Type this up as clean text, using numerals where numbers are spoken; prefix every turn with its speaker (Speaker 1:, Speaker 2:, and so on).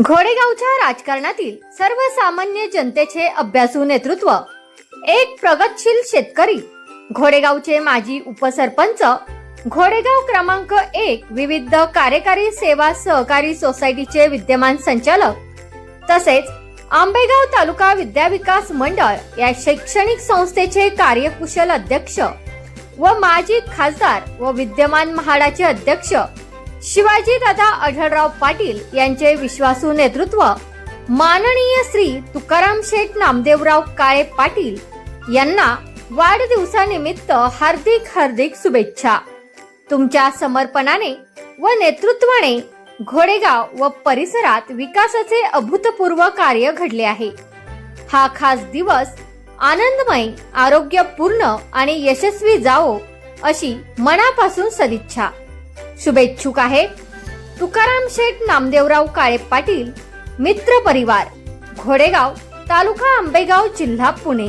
Speaker 1: घोडेगावच्या राजकारणातील सर्वसामान्य जनतेचे अभ्यासू नेतृत्व, एक प्रगतशील शेतकरी, घोडेगावचे माजी उपसरपंच, घोडेगाव क्रमांक 1 विविध कार्यकारी सेवा सहकारी सोसायटीचे विद्यमान संचालक, तसेच आंबेगाव तालुका विद्याविकास मंडळ या शैक्षणिक संस्थेचे कार्यकुशल अध्यक्ष व माजी खासदार व विद्यमान म्हाडाचे अध्यक्ष शिवाजीदादा आढळराव पाटील यांचे विश्वासू नेतृत्व, माननीय श्री तुकाराम शेठ नामदेवराव काळे पाटील यांना वाढदिवसानिमित्त हार्दिक हार्दिक शुभेच्छा। तुमच्या समर्पणाने व नेतृत्वाने घोडेगाव व परिसरात विकासाचे अभूतपूर्व कार्य घडले आहे। हा खास दिवस आनंदमय, आरोग्यपूर्ण आणि यशस्वी जावो अशी मनापासून सदिच्छा। शुभेच्छुक आहेत तुकाराम शेठ नामदेवराव काळे पाटील, मित्र परिवार, घोडेगाव, तालुका आंबेगाव, जिल्हा पुणे।